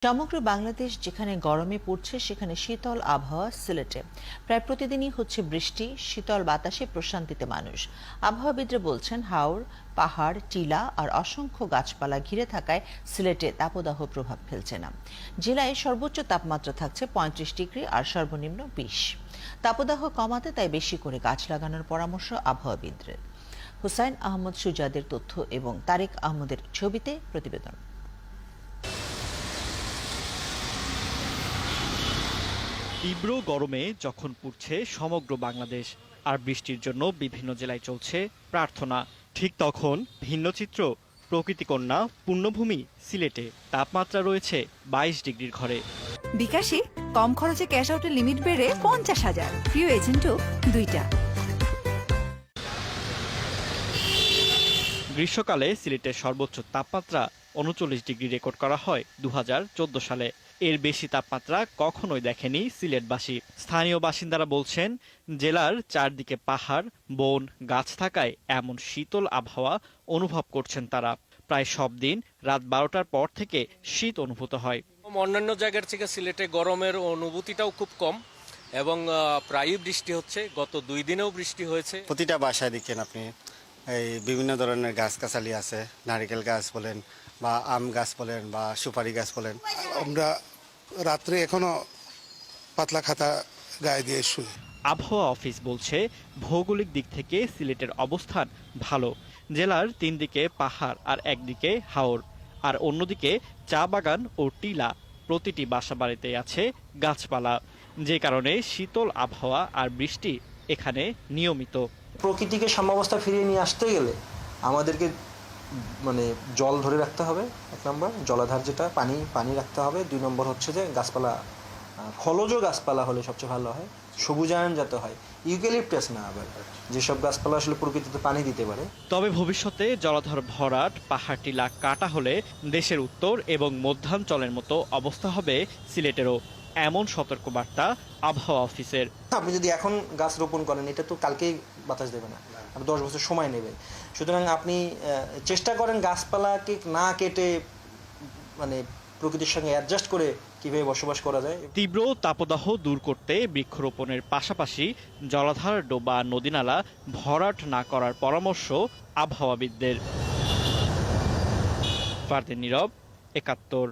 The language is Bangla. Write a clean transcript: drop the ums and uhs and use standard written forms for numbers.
সমগ্র বাংলাদেশ যেখানে গরমে পড়ছে সেখানে শীতল আবহাওয়া সিলেটে। প্রায় প্রতিদিনই হচ্ছে বৃষ্টি, শীতল বাতাসে প্রশান্তিতে মানুষ। আবহাওয়াবিদরা বলছেন হাওর, পাহাড়, টিলা আর অসংখ্য গাছপালা ঘিরে থাকায় সিলেটে তাপদাহ প্রভাব ফেলছে না। জেলায় সর্বোচ্চ তাপমাত্রা থাকছে ৩৫ ডিগ্রি আর সর্বনিম্ন ২০। তাপদাহ কমাতে তাই বেশি করে গাছ লাগানোর পরামর্শ আবহাওয়াবিদদের। হুসাইন আহমদ সুজাদের তথ্য এবং তারেক আহমদের ছবিতে প্রতিবেদন। তীব্র গরমে যখন পুড়ছে সমগ্র বাংলাদেশ আর বৃষ্টির জন্য বিভিন্ন জেলায় চলছে প্রার্থনা, ঠিক তখন ভিন্ন চিত্র প্রকৃতিকন্যা পূর্ণভূমি সিলেটে। তাপমাত্রা রয়েছে ২২ ডিগ্রির ঘরে। বিকাশে কম খরচে ক্যাশ আউটের লিমিট বেড়ে ৫০,০০০, প্রিয় এজেন্টও ২টা। গ্রীষ্মকালে সিলেটের সর্বোচ্চ তাপমাত্রা ৩৯ ডিগ্রি রেকর্ড করা হয় ২০১৪ সালে। এর বেশি তাপমাত্রা কখনোই দেখেনি সিলেটবাসী। স্থানীয় বাসিন্দারা বলছেন, জেলার চারদিকে পাহাড়, বন, গাছ থাকায় এমন শীতল আবহাওয়া অনুভব করছেন তারা। প্রায় সব দিন রাত ১২টার পর থেকে শীত অনুভূত হয়। অন্যান্য জায়গার থেকে সিলেটে গরমের অনুভূতিটাও খুব কম এবং প্রায়ই বৃষ্টি হচ্ছে। গত ২ দিনেও বৃষ্টি হয়েছে। প্রতিটা বাসায় দেখেন আপনি এই বিভিন্ন ধরনের গাছগাছালি আছে, নারিকেল গাছ বলেন বা আম গাছ বলেন বা সুপারি গাছ বলেন। আমরা রাত্রে এখনো পাতলা খাতা গায়ে দিয়ে শুই। আবহাওয়া অফিস বলছে, ভৌগোলিক দিক থেকে সিলেটের অবস্থান ভালো। জেলার ৩ দিকে পাহাড় আর একদিকে হাওর, আর অন্যদিকে চা বাগান ও টিলা। প্রতিটি বাসাবাড়িতে আছে গাছপালা, যে কারণে শীতল আবহাওয়া আর বৃষ্টি এখানে নিয়মিত। প্রকৃতিকে সাম্যাবস্থা ফিরিয়ে নিয়ে আসতে গেলে আমাদেরকে জল ধরে রাখতে হবে। ১ নম্বর জলাধার, যেটা পানি রাখতে হবে। ২ নম্বর হচ্ছে যে গাছপালা, ফলজ গাছপালা হলে সবচেয়ে ভালো হয়। সবুজায়ন যাতে হয়, ইউক্যালিপটাস না আবার, যেসব গাছপালা আসলে প্রকৃতিতে পানি দিতে পারে। তবে ভবিষ্যতে জলাধার ভরাট, পাহাড় টিলা কাটা হলে দেশের উত্তর এবং মধ্যাঞ্চলের মতো অবস্থা হবে সিলেটেরও, এমন সতর্কবার্তা আবহাওয়া অফিসের। আপনি যদি এখন গাছ রোপণ করেন, এটা তো কালকেই বাতাস দেবে না, আর ১০ বছর সময় নেবে। সুতরাং আপনি চেষ্টা করেন গাছপালাকে না কেটে প্রকৃতির সঙ্গে অ্যাডজাস্ট করে কিভাবে বসবাস করা যায়। তীব্র তাপদাহ দূর করতে বৃক্ষরোপণের পাশাপাশি জলাধার, ডোবা, নদীনালা ভরাট না করার পরামর্শ আবহাওয়াবিদদের। ফারদিন নীরব, ৭১।